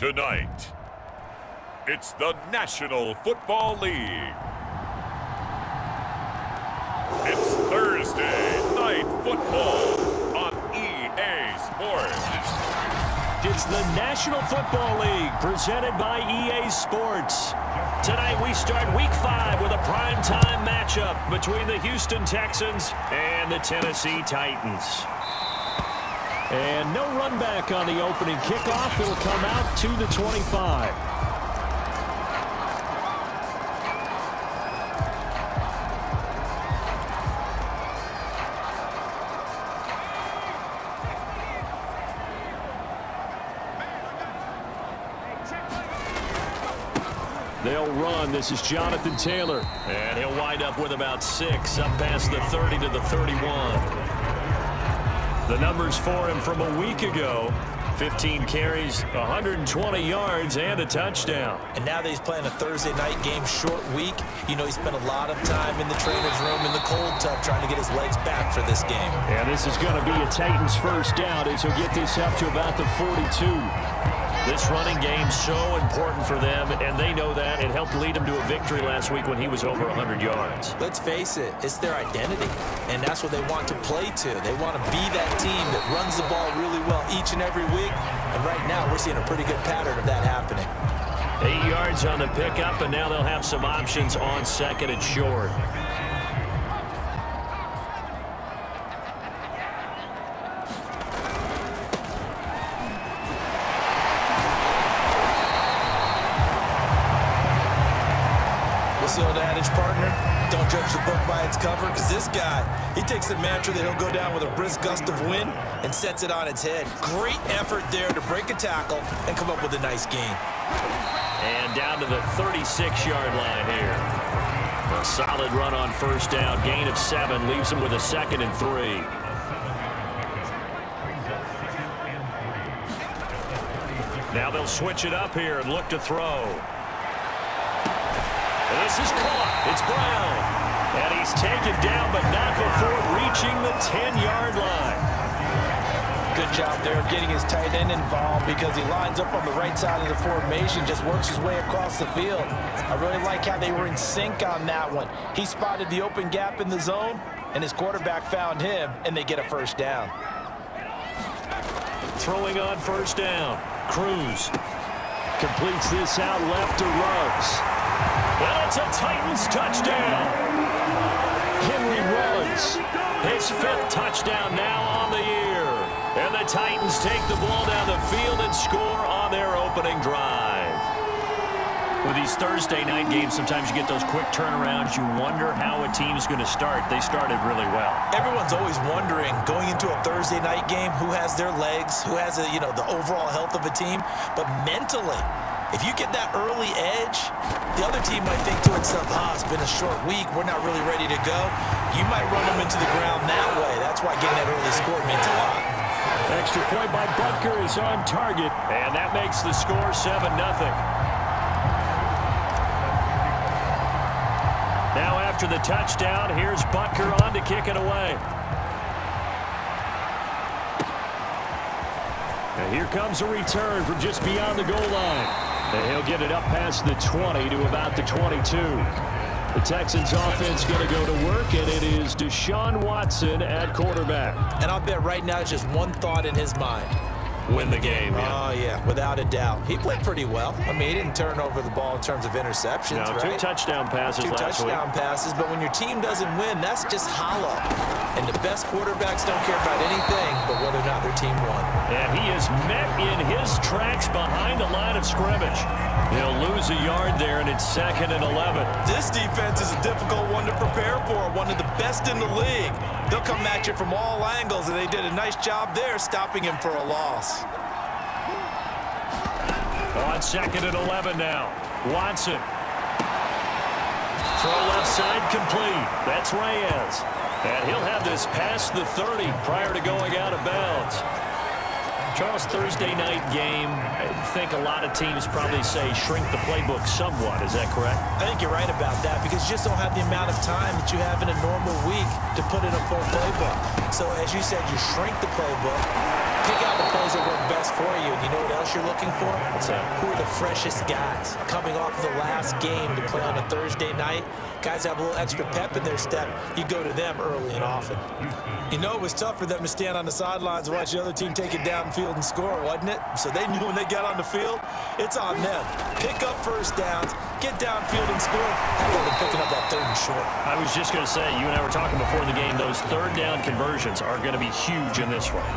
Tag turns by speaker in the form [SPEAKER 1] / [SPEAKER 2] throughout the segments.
[SPEAKER 1] Tonight, it's the National Football League. It's Thursday Night Football on EA Sports.
[SPEAKER 2] It's the National Football League presented by EA Sports. Tonight we start Week 5 with a primetime matchup between the Houston Texans and the Tennessee Titans. And no run back on the opening kickoff. It'll come out to the 25. They'll run. This is Jonathan Taylor. And he'll wind up with about 6 up past the 30 to the 31. The numbers for him from a week ago: 15 carries, 120 yards, and a touchdown.
[SPEAKER 3] And now that he's playing a Thursday night game, short week, you know he spent a lot of time in the trainer's room in the cold tub trying to get his legs back for this game.
[SPEAKER 2] And this is going to be a Titans first down as he'll get this up to about the 42. This running game's so important for them, and they know that. It helped lead them to a victory last week when he was over 100 yards.
[SPEAKER 3] Let's face it, it's their identity, and that's what they want to play to. They want to be that team that runs the ball really well each and every week, and right now we're seeing a pretty good pattern of that happening.
[SPEAKER 2] 8 yards on the pickup, and now they'll have some options on second and short.
[SPEAKER 3] The old adage, partner, don't judge the book by its cover, because this guy, he takes the mantra that he'll go down with a brisk gust of wind and sets it on its head. Great effort there to break a tackle and come up with a nice gain.
[SPEAKER 2] And down to the 36-yard line here. A solid run on first down. Gain of 7 leaves him with a 2nd and 3. Now they'll switch it up here and look to throw. This is caught. It's Brown. And he's taken down, but not before reaching the 10-yard line.
[SPEAKER 4] Good job there of getting his tight end involved, because he lines up on the right side of the formation, just works his way across the field. I really like how they were in sync on that one. He spotted the open gap in the zone, and his quarterback found him, and they get a first down.
[SPEAKER 2] Throwing on first down. Cruz completes this out left to Ruggs. Well, it's a Titans touchdown. Henry Ruggs, his 5th touchdown now on the year. And the Titans take the ball down the field and score on their opening drive. With these Thursday night games, sometimes you get those quick turnarounds. You wonder how a team's going to start. They started really well.
[SPEAKER 3] Everyone's always wondering, going into a Thursday night game, who has their legs, who has the overall health of a team. But mentally, if you get that early edge, the other team might think to itself, it's been a short week, we're not really ready to go. You might run them into the ground that way. That's why getting that early score means a lot.
[SPEAKER 2] Extra point by Butker is on target, and that makes the score 7-0. Now after the touchdown, here's Butker on to kick it away. And here comes a return from just beyond the goal line. And he'll get it up past the 20 to about the 22. The Texans offense going to go to work, and it is Deshaun Watson at quarterback.
[SPEAKER 3] And I'll bet right now it's just one thought in his mind.
[SPEAKER 2] Win the game.
[SPEAKER 3] Oh, yeah, without a doubt. He played pretty well. I mean, he didn't turn over the ball in terms of interceptions,
[SPEAKER 2] no,
[SPEAKER 3] right?
[SPEAKER 2] 2 touchdown passes last week.
[SPEAKER 3] 2 touchdown passes, but when your team doesn't win, that's just hollow. And the best quarterbacks don't care about anything but whether or not their team won.
[SPEAKER 2] And he is met in his tracks behind the line of scrimmage. He'll lose a yard there, and it's 2nd and 11.
[SPEAKER 3] This defense is a difficult one to prepare for, one of the best in the league. They'll come at you from all angles, and they did a nice job there stopping him for a loss.
[SPEAKER 2] On 2nd and 11 now. Watson. Throw left side complete. That's Reyes. And he'll have this past the 30 prior to going out of bounds. Charles, Thursday night game, I think a lot of teams probably say shrink the playbook somewhat. Is that correct?
[SPEAKER 3] I think you're right about that, because you just don't have the amount of time that you have in a normal week to put in a full playbook. So as you said, you shrink the playbook, pick out the plays that work best for you, and you know what else? else you're looking for?
[SPEAKER 2] What's that?
[SPEAKER 3] Who are the freshest guys coming off of the last game to play on a Thursday night? Guys have a little extra pep in their step. You go to them early and often. You know, it was tough for them to stand on the sidelines and watch the other team take it downfield and score, wasn't it? So they knew when they got on the field, it's on them. Pick up first downs, get downfield and score. How about them picking up that third and short?
[SPEAKER 2] I was just going to say, you and I were talking before the game, those third down conversions are going to be huge in this one.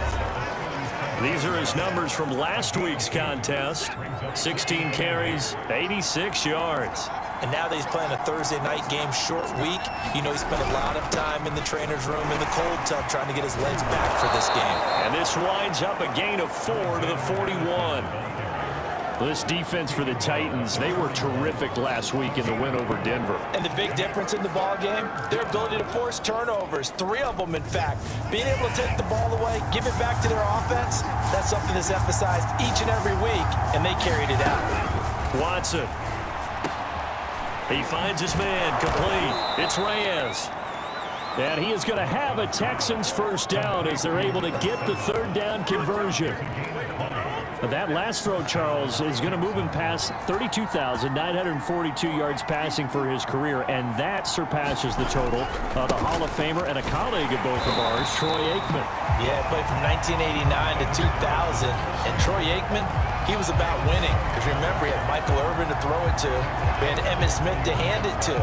[SPEAKER 2] These are his numbers from last week's contest. 16 carries, 86 yards.
[SPEAKER 3] And now that he's playing a Thursday night game, short week, you know he spent a lot of time in the trainer's room in the cold tub trying to get his legs back for this game.
[SPEAKER 2] And this winds up a gain of 4 to the 41. This defense for the Titans, they were terrific last week in the win over Denver.
[SPEAKER 4] And the big difference in the ball game, their ability to force turnovers, 3 of them, in fact. Being able to take the ball away, give it back to their offense, that's something that's emphasized each and every week, and they carried it out.
[SPEAKER 2] Watson. He finds his man, complete. It's Reyes. And he is going to have a Texans first down as they're able to get the third down conversion. That last throw, Charles, is going to move him past 32,942 yards passing for his career, and that surpasses the total of the Hall of Famer and a colleague of both of ours, Troy Aikman.
[SPEAKER 4] Yeah, played from 1989 to 2000, and Troy Aikman, he was about winning. Because remember, he had Michael Irvin to throw it to, we had Emmitt Smith to hand it to.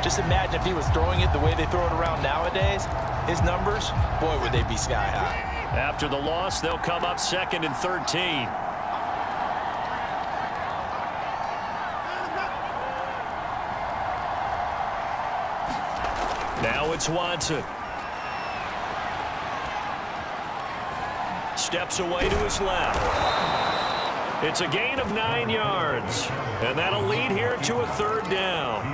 [SPEAKER 4] Just imagine if he was throwing it the way they throw it around nowadays, his numbers, boy, would they be sky high.
[SPEAKER 2] After the loss, they'll come up 2nd and 13. Now it's Watson. Steps away to his left. It's a gain of 9 yards. And that'll lead here to a third down.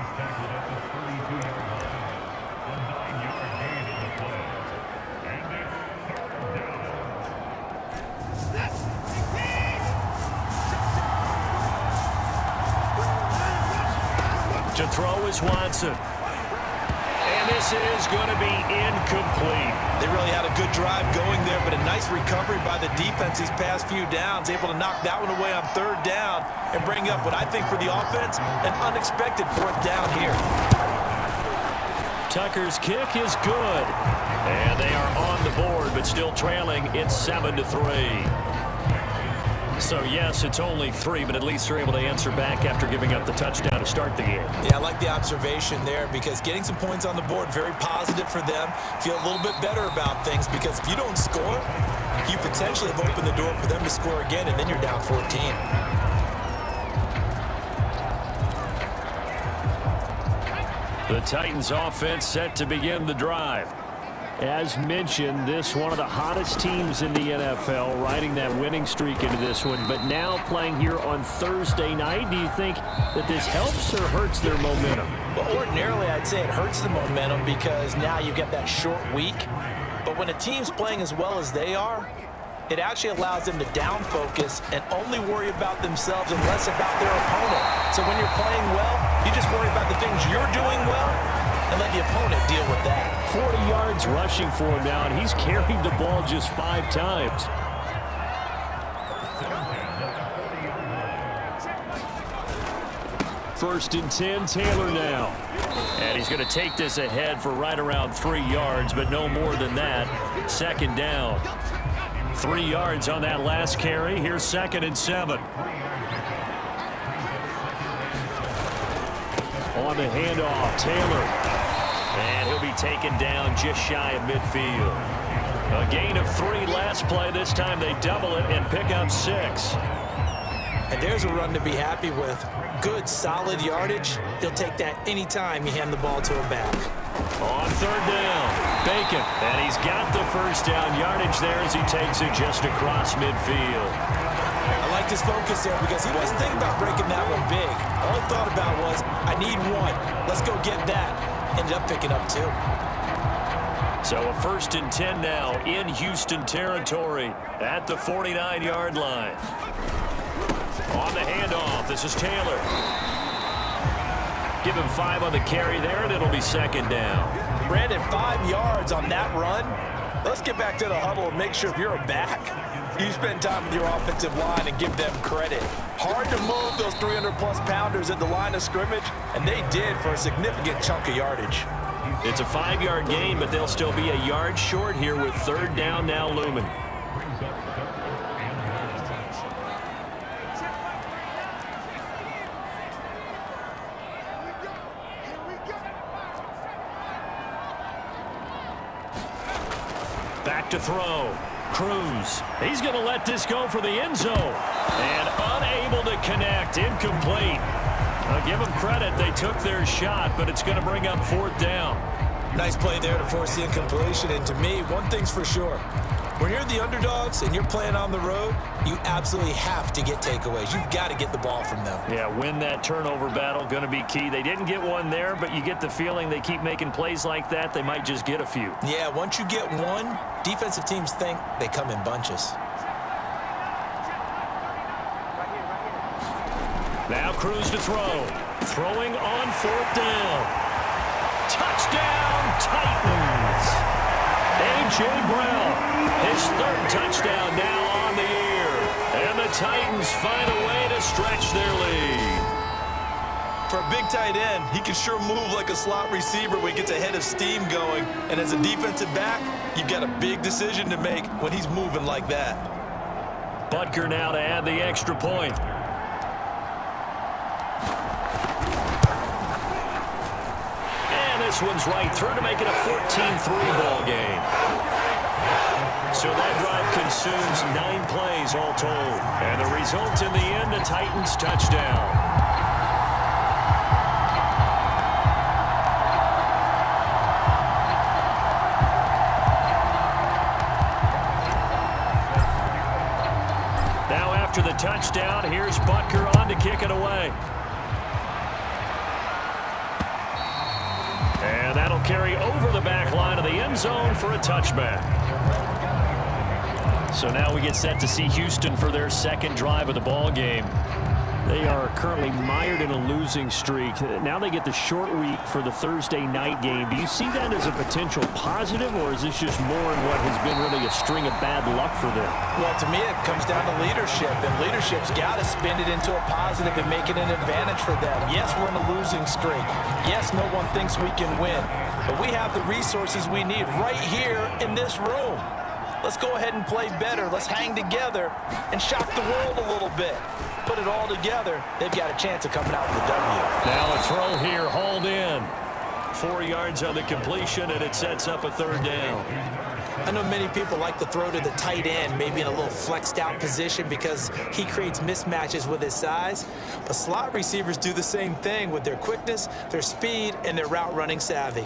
[SPEAKER 2] To throw is Watson. And this is going to be incomplete.
[SPEAKER 3] They really had a good drive going there, but a nice recovery by the defense these past few downs, able to knock that one away on third down and bring up what I think for the offense, an unexpected fourth down here.
[SPEAKER 2] Tucker's kick is good. And they are on the board, but still trailing. It's 7-3. So, yes, it's only 3, but at least they're able to answer back after giving up the touchdown to start the game.
[SPEAKER 3] Yeah, I like the observation there because getting some points on the board, very positive for them. Feel a little bit better about things because if you don't score, you potentially have opened the door for them to score again, and then you're down 14.
[SPEAKER 2] The Titans offense set to begin the drive. As mentioned, this one of the hottest teams in the NFL, riding that winning streak into this one, but now playing here on Thursday night. Do you think that this helps or hurts their momentum?
[SPEAKER 4] Well, ordinarily, I'd say it hurts the momentum because now you get that short week. But when a team's playing as well as they are, it actually allows them to down focus and only worry about themselves and less about their opponent. So when you're playing well, you just worry about the things you're doing well and let the opponent deal with that.
[SPEAKER 2] 40 yards rushing for him now, and he's carried the ball just 5 times. First and 10, Taylor now. And he's going to take this ahead for right around 3 yards, but no more than that. 2nd down. 3 yards on that last carry. Here's 2nd and 7. On the handoff, Taylor. And he'll be taken down just shy of midfield. A gain of 3 last play. This time they double it and pick up 6.
[SPEAKER 3] And there's a run to be happy with. Good, solid yardage. He'll take that anytime you hand the ball to him back.
[SPEAKER 2] On 3rd down, Bacon. And he's got the first down yardage there as he takes it just across midfield.
[SPEAKER 3] I like his focus there because he wasn't thinking about breaking that one big. All he thought about was, I need 1. Let's go get that. Ended up picking up 2.
[SPEAKER 2] So a 1st and 10 now in Houston territory at the 49-yard line. On the handoff, this is Taylor. Give him 5 on the carry there, and it'll be 2nd down.
[SPEAKER 4] Brandon, 5 yards on that run. Let's get back to the huddle and make sure if you're a back, You spend time with your offensive line and give them credit. Hard to move those 300-plus pounders at the line of scrimmage, and they did for a significant chunk of yardage.
[SPEAKER 2] It's a 5-yard gain, but they'll still be a yard short here with third down now looming. Back to throw. Cruz. He's going to let this go for the end zone. And unable to connect. Incomplete. I'll give them credit. They took their shot, but it's going to bring up fourth down.
[SPEAKER 3] Nice play there to force the incompletion. And to me, one thing's for sure. When you're the underdogs and you're playing on the road, you absolutely have to get takeaways. You've got to get the ball from them.
[SPEAKER 2] Yeah, win that turnover battle, going to be key. They didn't get one there, but you get the feeling they keep making plays like that, they might just get a few.
[SPEAKER 3] Yeah, once you get one, defensive teams think they come in bunches.
[SPEAKER 2] Now Cruz to throw. Throwing on fourth down. Touchdown, Titans! A.J. Brown, his third touchdown now on the year. And the Titans find a way to stretch their lead.
[SPEAKER 3] For a big tight end, he can sure move like a slot receiver when he gets a head of steam going. And as a defensive back, you've got a big decision to make when he's moving like that.
[SPEAKER 2] Butker now to add the extra point. This one's right through to make it a 14-3 ball game. So that drive consumes 9 plays all told. And the result in the end, a Titans touchdown. Now after the touchdown, here's Butker on to kick it away. And that'll carry over the back line of the end zone for a touchback. So now we get set to see Houston for their second drive of the ball game. They are currently mired in a losing streak. Now they get the short week for the Thursday night game. Do you see that as a potential positive, or is this just more in what has been really a string of bad luck for them?
[SPEAKER 4] Well, to me, it comes down to leadership, and leadership's got to spin it into a positive and make it an advantage for them. Yes, we're in a losing streak. Yes, no one thinks we can win, but we have the resources we need right here in this room. Let's go ahead and play better. Let's hang together and shock the world a little bit. Put it all together, they've got a chance of coming out with a W.
[SPEAKER 2] Now a throw here, hauled in. 4 yards on the completion, and it sets up a third down.
[SPEAKER 3] I know many people like to throw to the tight end, maybe in a little flexed out position because he creates mismatches with his size. But slot receivers do the same thing with their quickness, their speed, and their route running savvy.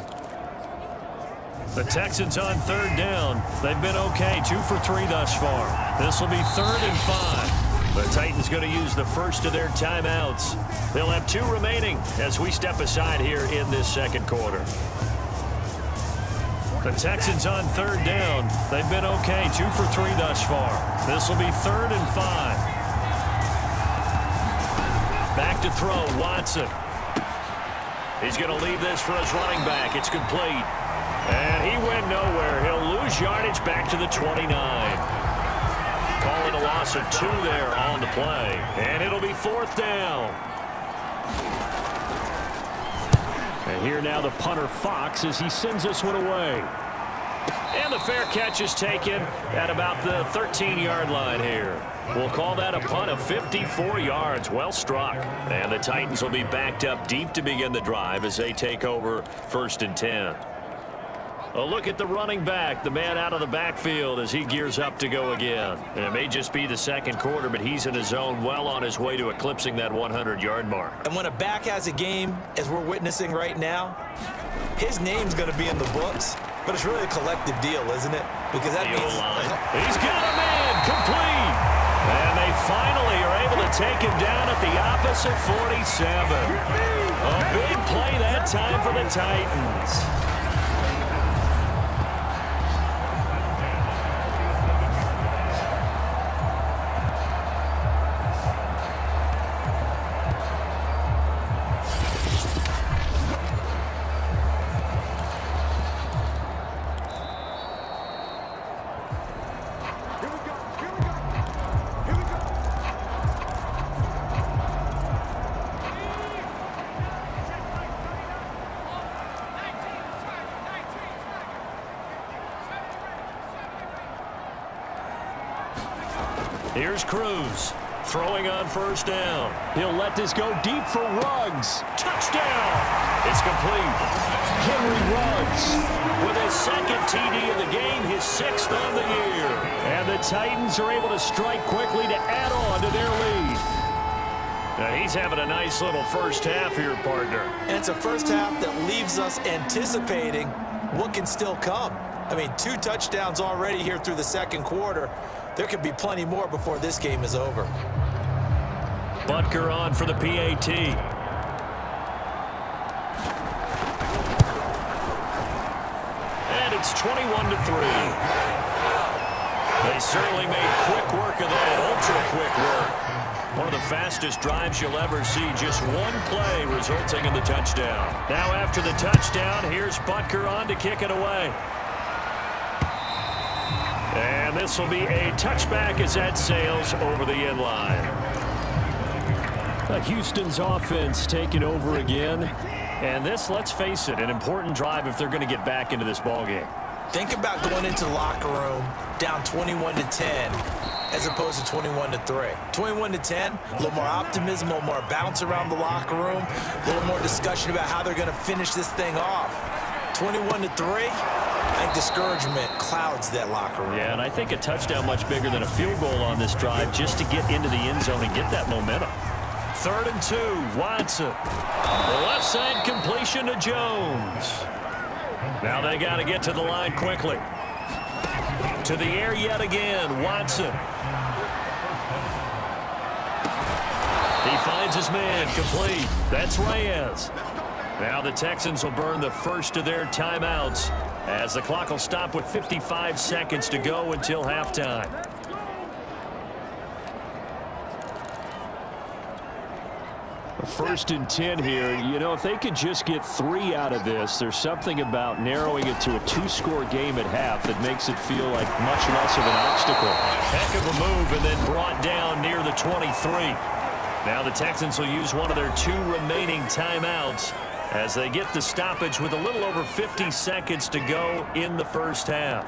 [SPEAKER 2] The Texans on third down. They've been okay, 2 for 3 thus far. This will be 3rd and 5. The Titans going to use the first of their timeouts. They'll have 2 remaining as we step aside here in this second quarter. The Texans on third down. They've been okay, 2 for 3 thus far. This will be 3rd and 5. Back to throw, Watson. He's going to leave this for his running back. It's complete. And he went nowhere. He'll lose yardage back to the 29. Calling a loss of 2 there on the play. And it'll be 4th down. And here now the punter, Fox, as he sends this one away. And the fair catch is taken at about the 13-yard line here. We'll call that a punt of 54 yards. Well struck. And the Titans will be backed up deep to begin the drive as they take over 1st and 10. A look at the running back, the man out of the backfield as he gears up to go again. And it may just be the second quarter, but he's in his zone, well on his way to eclipsing that 100-yard mark.
[SPEAKER 3] And when a back has a game, as we're witnessing right now, his name's going to be in the books, but it's really a collective deal, isn't it? Because that means...
[SPEAKER 2] He's got a man, complete. And they finally are able to take him down at the opposite 47. A big play that time for the Titans. Here's Cruz. Throwing on first down. He'll let this go deep for Ruggs. Touchdown! It's complete. Henry Ruggs with his second TD of the game, his 6th on the year. And the Titans are able to strike quickly to add on to their lead. Now he's having a nice little first half here, partner.
[SPEAKER 3] And it's a first half that leaves us anticipating what can still come. I mean, 2 touchdowns already here through the second quarter. There could be plenty more before this game is over.
[SPEAKER 2] Butker on for the PAT. And it's 21-3. They certainly made quick work of that, ultra-quick work. One of the fastest drives you'll ever see, just one play resulting in the touchdown. Now after the touchdown, here's Butker on to kick it away. And this will be a touchback as that sails over the end line. Houston's offense taking over again. And this, let's face it, an important drive if they're going to get back into this ballgame.
[SPEAKER 3] Think about going into the locker room down 21-10 as opposed to 21-3. 21-10, a little more optimism, a little more bounce around the locker room, a little more discussion about how they're going to finish this thing off. 21-3, I think discouragement clouds that locker room.
[SPEAKER 2] Yeah, and I think a touchdown much bigger than a field goal on this drive just to get into the end zone and get that momentum. 3rd and 2, Watson. The left side completion to Jones. Now they got to get to the line quickly. To the air yet again, Watson. He finds his man, complete. That's Reyes. Now the Texans will burn the first of their timeouts as the clock will stop with 55 seconds to go until halftime. First and 10 here. You know, if they could just get 3 out of this, there's something about narrowing it to a 2-score game at half that makes it feel like much less of an obstacle. Heck of a move, and then brought down near the 23. Now the Texans will use one of their 2 remaining timeouts as they get the stoppage with a little over 50 seconds to go in the first half.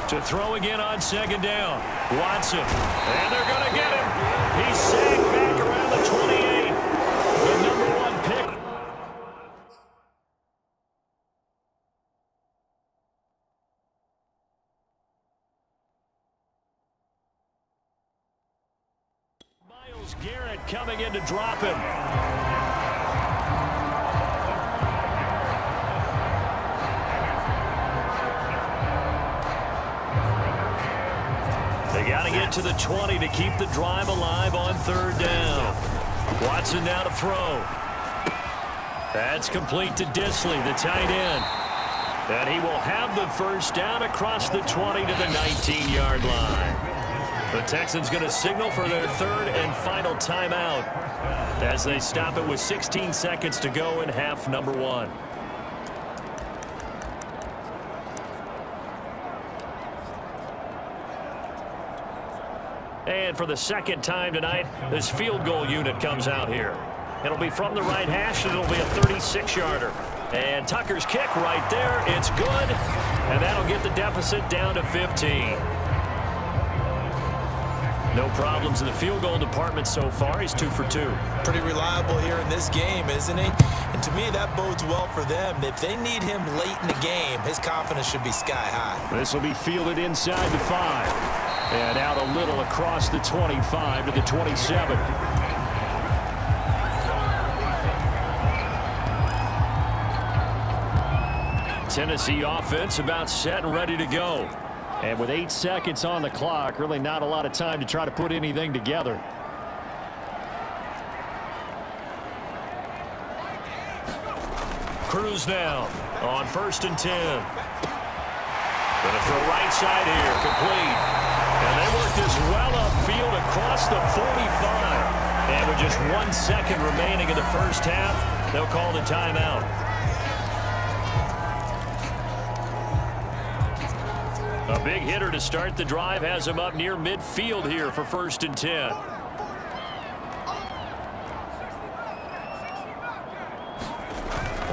[SPEAKER 2] To throw again on second down. Watson. And they're going to get him. He's sagged back around the 28. The number 1 pick. Myles Garrett coming in to drop him. They got to get to the 20 to keep the drive alive on 3rd down. Watson now to throw. That's complete to Disley, the tight end. And he will have the first down across the 20 to the 19-yard line. The Texans going to signal for their 3rd and final timeout as they stop it with 16 seconds to go in half number 1. And for the second time tonight, this field goal unit comes out here. It'll be from the right hash, and it'll be a 36-yarder. And Tucker's kick right there. It's good, and that'll get the deficit down to 15. No problems in the field goal department so far. He's 2 for 2.
[SPEAKER 3] Pretty reliable here in this game, isn't he? And to me, that bodes well for them. If they need him late in the game, his confidence should be sky high.
[SPEAKER 2] This will be fielded inside the 5. And out a little across the 25 to the 27. Tennessee offense about set and ready to go. And with 8 seconds on the clock, really not a lot of time to try to put anything together. Cruz now on 1st and 10. Going to throw right side here, complete. And they work this well upfield across the 45. And with just 1 second remaining in the first half, they'll call the timeout. A big hitter to start the drive has him up near midfield here for 1st and 10.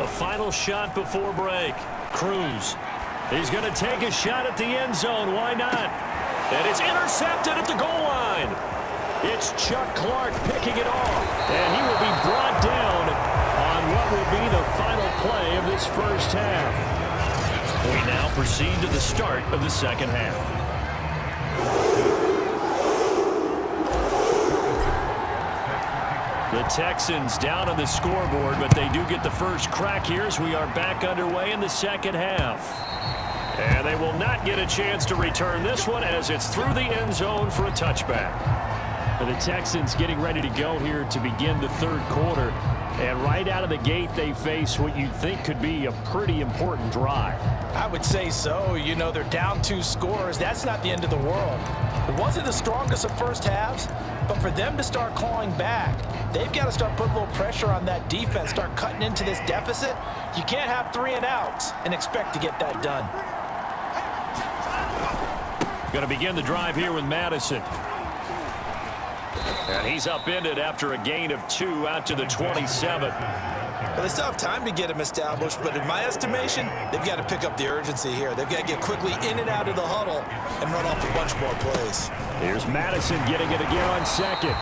[SPEAKER 2] A final shot before break. Cruz He's going to take a shot at the end zone. Why not? And it's intercepted at the goal line. It's Chuck Clark picking it off. And he will be brought down on what will be the final play of this first half. We now proceed to the start of the second half. The Texans down on the scoreboard, but they do get the first crack here as we are back underway in the second half. And they will not get a chance to return this one as it's through the end zone for a touchback. The Texans getting ready to go here to begin the third quarter. And right out of the gate, they face what you'd think could be a pretty important drive.
[SPEAKER 4] I would say so. You know, they're down 2 scores. That's not the end of the world. It wasn't the strongest of first halves, but for them to start clawing back, they've got to start putting a little pressure on that defense, start cutting into this deficit. You can't have 3 and outs and expect to get that done.
[SPEAKER 2] Going to begin the drive here with Madison. And he's upended after a gain of 2 out to the 27.
[SPEAKER 3] Well, they still have time to get him established, but in my estimation, they've got to pick up the urgency here. They've got to get quickly in and out of the huddle and run off a bunch more plays.
[SPEAKER 2] Here's Madison getting it again on second.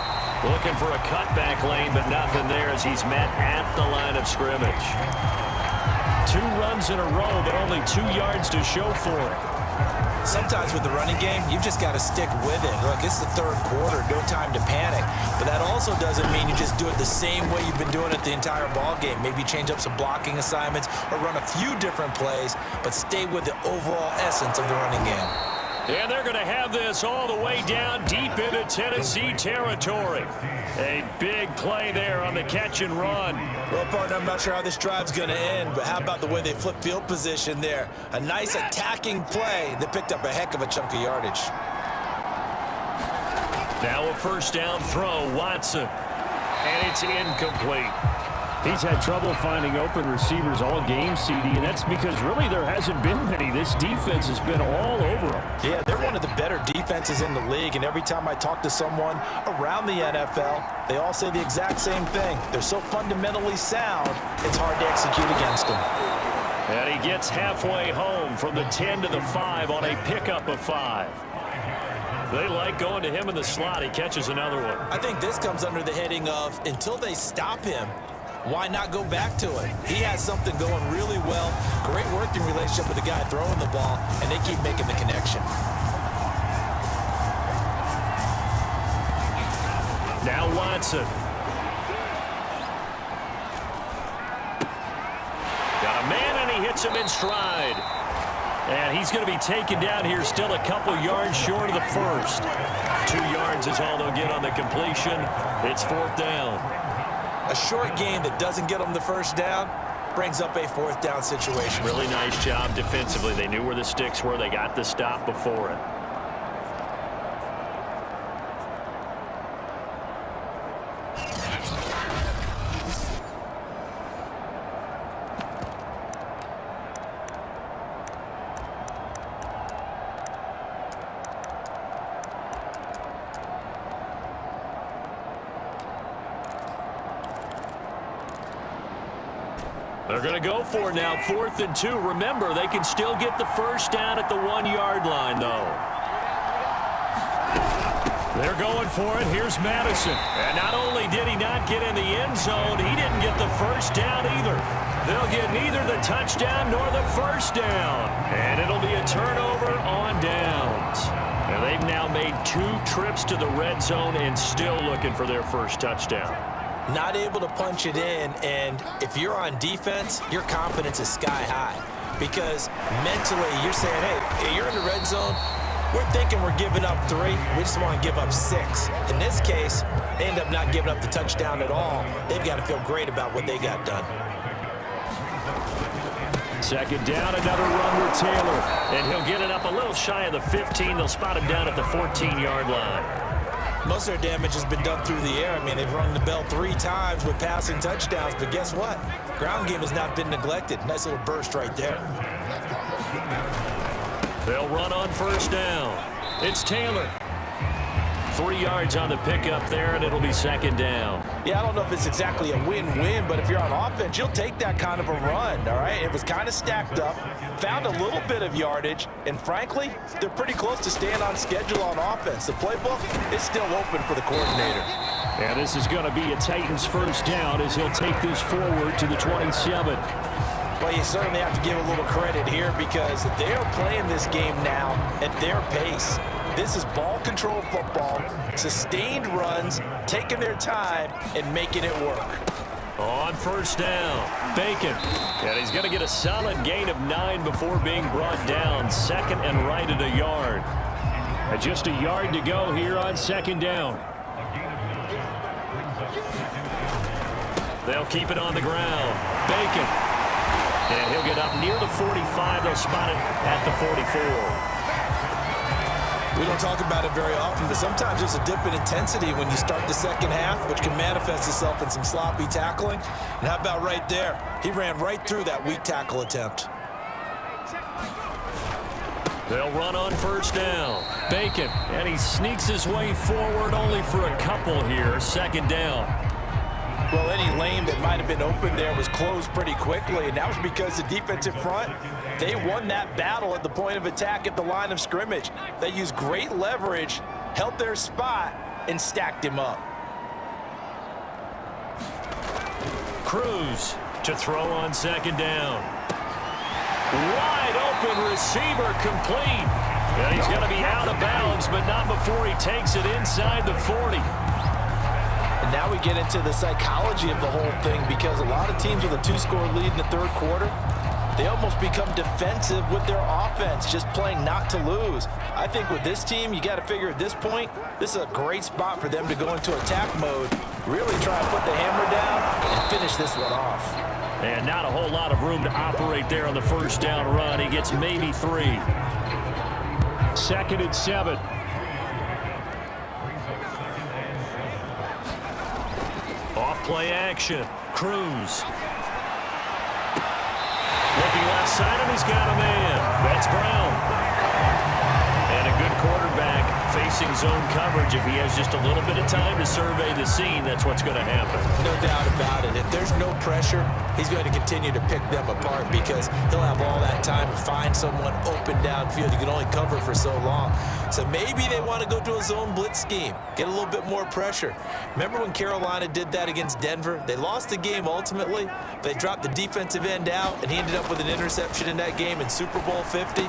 [SPEAKER 2] Looking for a cutback lane, but nothing there as he's met at the line of scrimmage. 2 runs in a row, but only 2 yards to show for it.
[SPEAKER 3] Sometimes with the running game, you've just got to stick with it. Look, it's the third quarter, no time to panic. But that also doesn't mean you just do it the same way you've been doing it the entire ball game. Maybe change up some blocking assignments or run a few different plays, but stay with the overall essence of the running game.
[SPEAKER 2] And they're going to have this all the way down deep into Tennessee territory. A big play there on the catch and run.
[SPEAKER 3] Well, partner, I'm not sure how this drive's going to end, but how about the way they flip field position there? A nice attacking play that picked up a heck of a chunk of yardage.
[SPEAKER 2] Now a first down throw, Watson. And it's incomplete.
[SPEAKER 5] He's had trouble finding open receivers all game, CD, and that's because really there hasn't been many. This defense has been all over them.
[SPEAKER 4] Yeah, they're one of the better defenses in the league, and every time I talk to someone around the NFL, they all say the exact same thing. They're so fundamentally sound, it's hard to execute against them.
[SPEAKER 2] And he gets halfway home from the 10 to the 5 on a pickup of 5. They like going to him in the slot. He catches another one.
[SPEAKER 3] I think this comes under the heading of until they stop him, why not go back to it? He has something going really well. Great working relationship with the guy throwing the ball, and they keep making the connection.
[SPEAKER 2] Now Watson. Got a man, and he hits him in stride. And he's going to be taken down here still a couple yards short of the first. 2 yards is all they'll get on the completion. It's 4th down.
[SPEAKER 3] A short game that doesn't get them the first down brings up a 4th down situation.
[SPEAKER 2] Really nice job defensively. They knew where the sticks were. They got the stop before it. They're going to go for it now, 4th and 2. Remember, they can still get the first down at the 1-yard line, though. They're going for it. Here's Madison. And not only did he not get in the end zone, he didn't get the first down either. They'll get neither the touchdown nor the first down. And it'll be a turnover on downs. And they've now made 2 trips to the red zone and still looking for their first touchdown.
[SPEAKER 3] Not able to punch it in, and if you're on defense, your confidence is sky high because mentally you're saying, hey, you're in the red zone, we're thinking we're giving up 3, we just want to give up 6. In this case, they end up not giving up the touchdown at all. They've got to feel great about what they got done.
[SPEAKER 2] 2nd down, another run with Taylor, and he'll get it up a little shy of the 15. They'll spot him down at the 14-yard line.
[SPEAKER 3] Most of their damage has been done through the air. I mean, they've rung the bell 3 times with passing touchdowns, but guess what? Ground game has not been neglected. Nice little burst right there.
[SPEAKER 2] They'll run on first down. It's Taylor. 3 yards on the pickup there, and it'll be second down.
[SPEAKER 4] Yeah, I don't know if it's exactly a win-win, but if you're on offense, you'll take that kind of a run, all right? It was kind of stacked up, found a little bit of yardage, and frankly, they're pretty close to staying on schedule on offense. The playbook is still open for the coordinator.
[SPEAKER 5] And this is going to be a Titans first down as he'll take this forward to the 27.
[SPEAKER 4] Well, you certainly have to give a little credit here because they are playing this game now at their pace. This is ball control football, sustained runs, taking their time, and making it work.
[SPEAKER 2] On first down, Bacon. And he's going to get a solid gain of 9 before being brought down. Second and right at a yard.
[SPEAKER 5] And just a yard to go here on second down.
[SPEAKER 2] They'll keep it on the ground. Bacon. And he'll get up near the 45. They'll spot it at the 44.
[SPEAKER 3] We don't talk about it very often, but sometimes there's a dip in intensity when you start the second half, which can manifest itself in some sloppy tackling. And how about right there? He ran right through that weak tackle attempt.
[SPEAKER 2] They'll run on first down. Bacon. And he sneaks his way forward only for a couple here. Second down.
[SPEAKER 4] Well, any lane that might have been open there was closed pretty quickly, and that was because the defensive front, they won that battle at the point of attack at the line of scrimmage. They used great leverage, held their spot, and stacked him up.
[SPEAKER 2] Cruz to throw on second down. Wide open receiver complete. And he's going to be out of bounds, but not before he takes it inside the 40.
[SPEAKER 4] And now we get into the psychology of the whole thing because a lot of teams with a 2-score lead in the third quarter, they almost become defensive with their offense, just playing not to lose. I think with this team, you got to figure at this point, this is a great spot for them to go into attack mode, really try and put the hammer down and finish this one off.
[SPEAKER 2] And not a whole lot of room to operate there on the first down run. He gets maybe 3.
[SPEAKER 5] Second and 7.
[SPEAKER 2] Off-play action. Cruz. Looking left side, and he's got a man. That's Brown. And a good quarterback facing zone coverage. If he has just a little bit of time to survey the scene, that's what's going to happen.
[SPEAKER 3] No doubt about it. If there's no pressure, he's going to continue to pick them apart because he'll have all that time to find someone open downfield. You can only cover for so long. So maybe they want to go to a zone blitz scheme, get a little bit more pressure. Remember when Carolina did that against Denver? They lost the game ultimately. They dropped the defensive end out, and he ended up with an interception in that game in Super Bowl 50.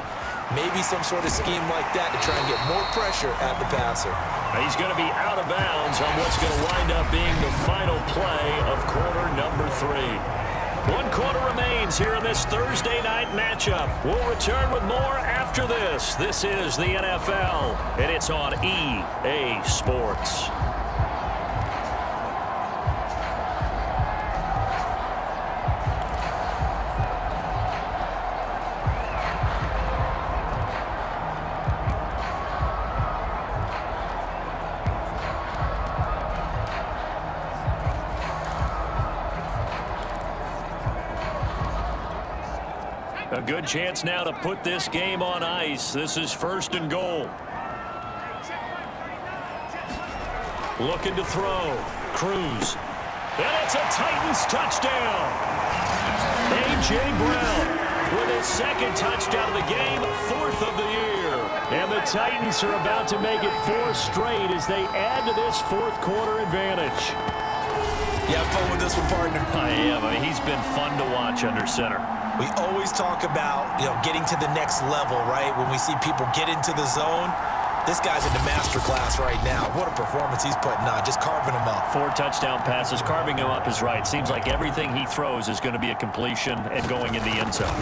[SPEAKER 3] Maybe some sort of scheme like that to try and get more pressure at the passer.
[SPEAKER 2] He's going to be out of bounds on what's going to wind up being the final play of quarter number 3. 1 quarter remains here in this Thursday night matchup. We'll return with more after this. This is the NFL, and it's on EA Sports. A good chance now to put this game on ice. This is first and goal. Looking to throw. Cruz. And it's a Titans touchdown. A.J. Brown with his second touchdown of the game, 4th of the year.
[SPEAKER 5] And the Titans are about to make it 4 straight as they add to this 4th quarter advantage.
[SPEAKER 3] You have fun with this one, partner?
[SPEAKER 2] I am. I mean, he's been fun to watch under center.
[SPEAKER 3] We always talk about, getting to the next level, right? When we see people get into the zone, this guy's in the master class right now. What a performance he's putting on, just carving them up.
[SPEAKER 2] 4 touchdown passes. Carving him up is right. Seems like everything he throws is going to be a completion and going in the end zone.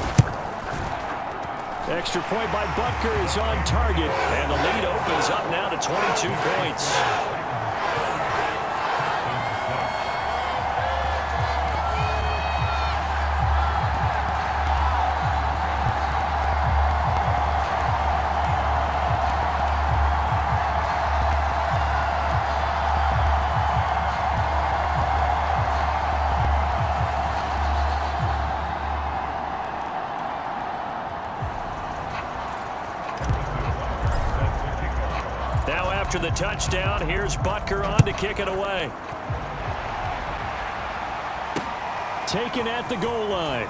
[SPEAKER 5] Extra point by Butker is on target.
[SPEAKER 2] And the lead opens up now to 22 points. after the touchdown. Here's Butker on to kick it away. Taken at the goal line.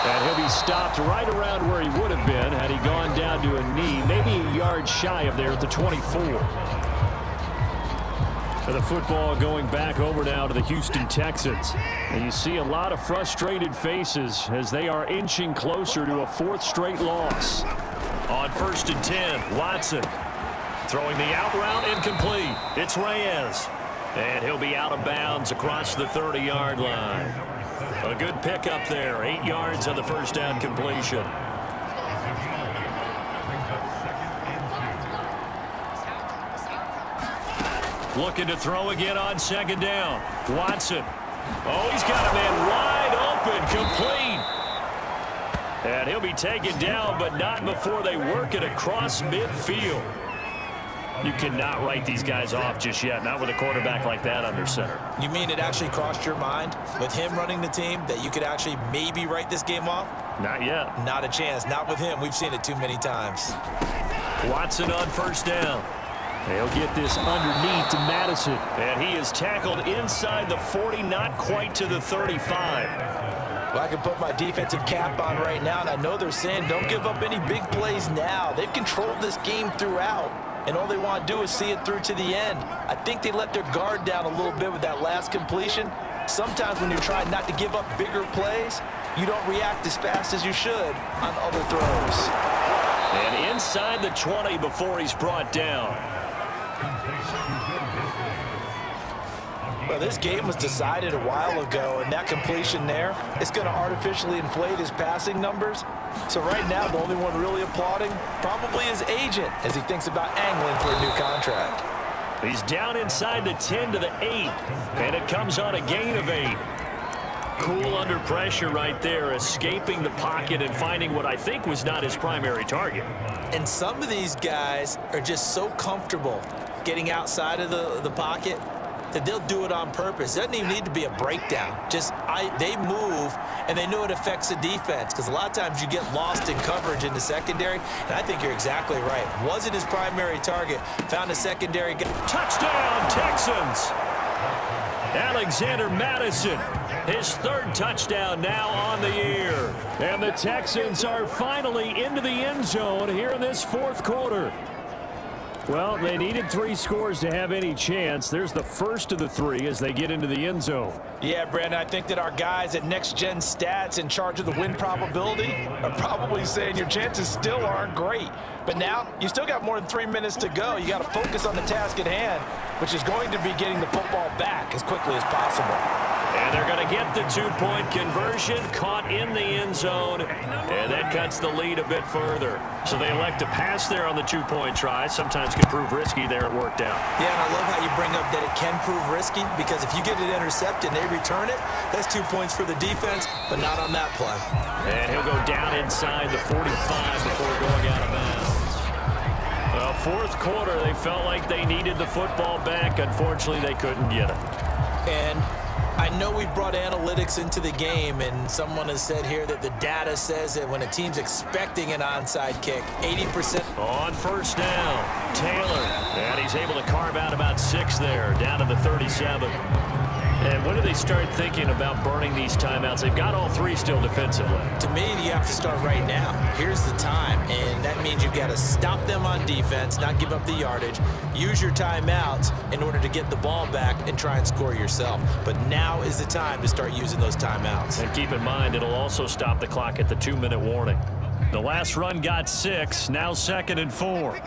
[SPEAKER 2] And he'll be stopped right around where he would have been had he gone down to a knee, maybe a yard shy of there at the 24. And the football going back over now to the Houston Texans. And you see a lot of frustrated faces as they are inching closer to a fourth straight loss. On 1st and 10, Watson throwing the out route incomplete. It's Reyes. And he'll be out of bounds across the 30-yard line. A good pickup there, 8 yards on the first down completion. Looking to throw again on 2nd down. Watson. Oh, he's got a man wide open, complete. And he'll be taken down, but not before they work it across midfield. You cannot write these guys off just yet, not with a quarterback like that under center.
[SPEAKER 3] You mean it actually crossed your mind with him running the team that you could actually maybe write this game off?
[SPEAKER 2] Not yet.
[SPEAKER 3] Not a chance. Not with him. We've seen it too many times.
[SPEAKER 2] Watson on 1st down. They'll get this underneath to Madison. And he is tackled inside the 40, not quite to the 35.
[SPEAKER 3] Well, I can put my defensive cap on right now, and I know they're saying don't give up any big plays now. They've controlled this game throughout, and all they want to do is see it through to the end. I think they let their guard down a little bit with that last completion. Sometimes when you're trying not to give up bigger plays, you don't react as fast as you should on other throws.
[SPEAKER 2] And inside the 20 before he's brought down.
[SPEAKER 3] Well, this game was decided a while ago, and that completion there, it's going to artificially inflate his passing numbers. So right now, the only one really applauding probably his agent as he thinks about angling for a new contract.
[SPEAKER 2] He's down inside the 10 to the 8, and it comes on a gain of 8. Cool under pressure right there, escaping the pocket and finding what I think was not his primary target.
[SPEAKER 3] And some of these guys are just so comfortable getting outside of the pocket that they'll do it on purpose. It doesn't even need to be a breakdown. They move, and they know it affects the defense, because a lot of times you get lost in coverage in the secondary, and I think you're exactly right. Wasn't his primary target, found a secondary guy.
[SPEAKER 2] Touchdown, Texans! Alexander Madison, his 3rd touchdown now on the year. And the Texans are finally into the end zone here in this 4th quarter. Well, they needed 3 scores to have any chance. There's the first of the 3 as they get into the end zone.
[SPEAKER 4] Yeah, Brandon, I think that our guys at Next Gen Stats in charge of the win probability are probably saying your chances still aren't great. But now, you still got more than 3 minutes to go. You got to focus on the task at hand, which is going to be getting the football back as quickly as possible.
[SPEAKER 2] And they're going to get the 2-point conversion, caught in the end zone, and that cuts the lead a bit further. So they elect to pass there on the 2-point try. Sometimes can prove risky. There it worked out.
[SPEAKER 3] Yeah, and I love how you bring up that it can prove risky, because if you get it intercepted and they return it, that's 2 points for the defense, but not on that play.
[SPEAKER 2] And he'll go down inside the 45 before going out of bounds. Well, 4th quarter, they felt like they needed the football back. Unfortunately, they couldn't get it.
[SPEAKER 3] And I know we brought analytics into the game, and someone has said here that the data says that when a team's expecting an onside kick, 80%.
[SPEAKER 2] On 1st down, Taylor. And he's able to carve out about 6 there, down to the 37. And when do they start thinking about burning these timeouts? They've got all 3 still defensively.
[SPEAKER 3] To me, you have to start right now. Here's the time, and that means you've got to stop them on defense, not give up the yardage, use your timeouts in order to get the ball back and try and score yourself. But now is the time to start using those timeouts.
[SPEAKER 2] And keep in mind, it'll also stop the clock at the 2-minute warning. The last run got 6, now 2nd and 4.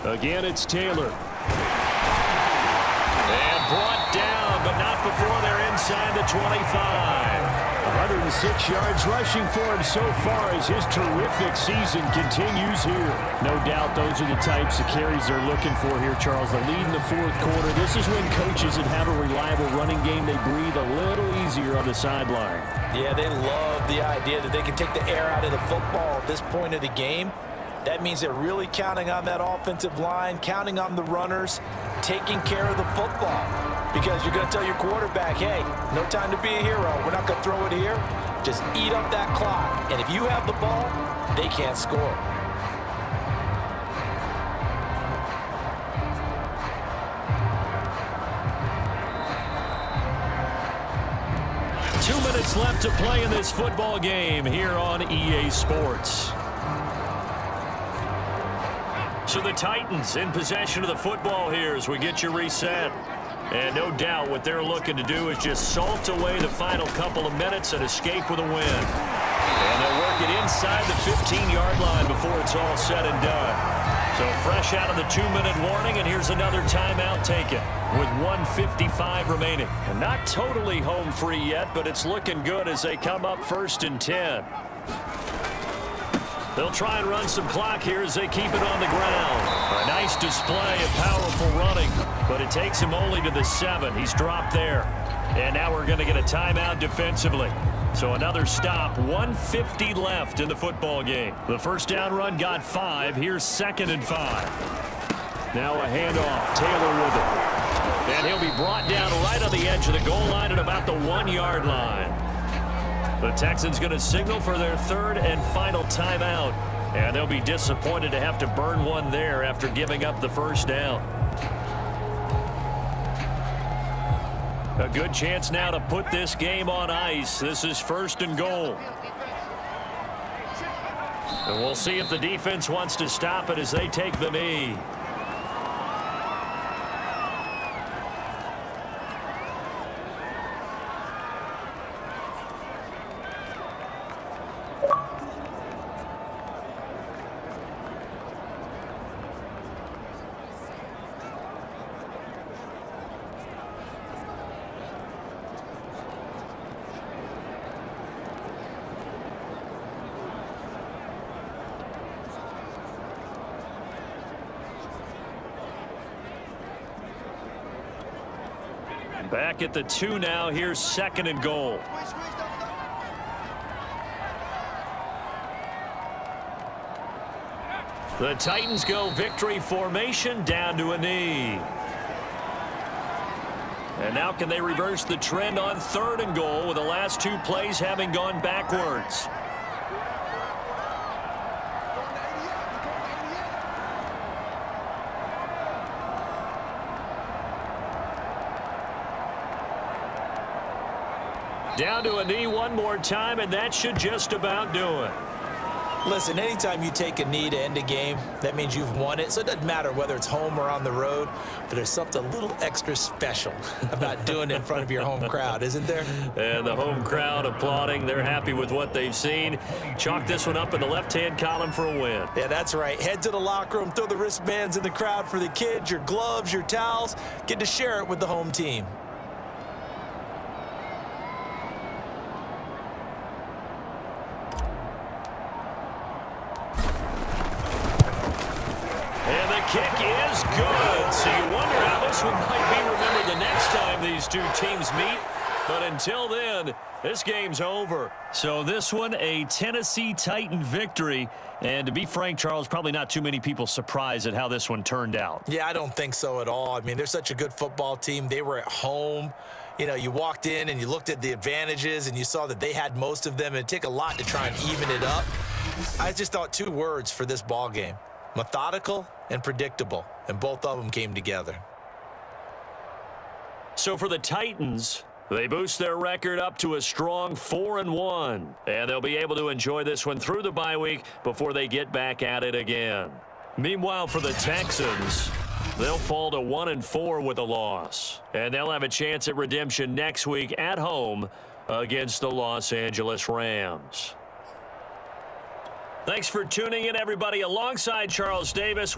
[SPEAKER 2] Again, it's Taylor. And brought down, but not before they're inside the 25.
[SPEAKER 5] 106 yards rushing for him so far as his terrific season continues here. No doubt those are the types of carries they're looking for here, Charles. The lead in the 4th quarter. This is when coaches that have a reliable running game, they breathe a little easier on the sideline.
[SPEAKER 3] Yeah, they love the idea that they can take the air out of the football at this point of the game.
[SPEAKER 4] That means they're really counting on that offensive line, counting on the runners, taking care of the football. Because you're going to tell your quarterback, hey, no time to be a hero. We're not going to throw it here. Just eat up that clock. And if you have the ball, they can't score.
[SPEAKER 2] Minutes left to play in this football game here on EA Sports. So the Titans in possession of the football here as we get you reset. And no doubt what they're looking to do is just salt away the final couple of minutes and escape with a win. And they'll work it inside the 15-yard line before it's all said and done. So fresh out of the 2-minute warning, and here's another timeout taken with 1:55 remaining. And not totally home free yet, but it's looking good as they come up 1st and 10. They'll try and run some clock here as they keep it on the ground. A nice display of powerful running, but it takes him only to the 7. He's dropped there. And now we're going to get a timeout defensively. So another stop, 1:50 left in the football game. The first down run got 5. Here's 2nd and 5. Now a handoff, Taylor with it. And he'll be brought down right on the edge of the goal line at about the 1-yard line. The Texans going to signal for their 3rd and final timeout. And they'll be disappointed to have to burn one there after giving up the first down. A good chance now to put this game on ice. This is 1st and goal. And we'll see if the defense wants to stop it as they take the knee. Back at the 2 now. Here's 2nd and goal. The Titans go victory formation down to a knee. And now can they reverse the trend on 3rd and goal with the last 2 plays having gone backwards? Down to a knee one more time, and that should just about do it.
[SPEAKER 3] Listen, anytime you take a knee to end a game, that means you've won it. So it doesn't matter whether it's home or on the road, but there's something a little extra special about doing it in front of your home crowd, isn't there?
[SPEAKER 2] And the home crowd applauding. They're happy with what they've seen. Chalk this one up in the left-hand column for a win.
[SPEAKER 3] Yeah, that's right. Head to the locker room, throw the wristbands in the crowd for the kids, your gloves, your towels. Get to share it with the home team.
[SPEAKER 2] Kick is good. So you wonder how this one might be remembered the next time these two teams meet. But until then, this game's over. So this one, a Tennessee Titan victory. And to be frank, Charles, probably not too many people surprised at how this one turned out.
[SPEAKER 3] Yeah, I don't think so at all. I mean, they're such a good football team. They were at home. You know, you walked in and you looked at the advantages and you saw that they had most of them. It'd take a lot to try and even it up. I just thought 2 words for this ball game: methodical and predictable, and both of them came together.
[SPEAKER 2] So for the Titans, they boost their record up to a strong 4-1, and they'll be able to enjoy this one through the bye week before they get back at it again. Meanwhile, for the Texans, they'll fall to 1-4 with a loss, and they'll have a chance at redemption next week at home against the Los Angeles Rams. Thanks for tuning in, everybody. Alongside Charles Davis.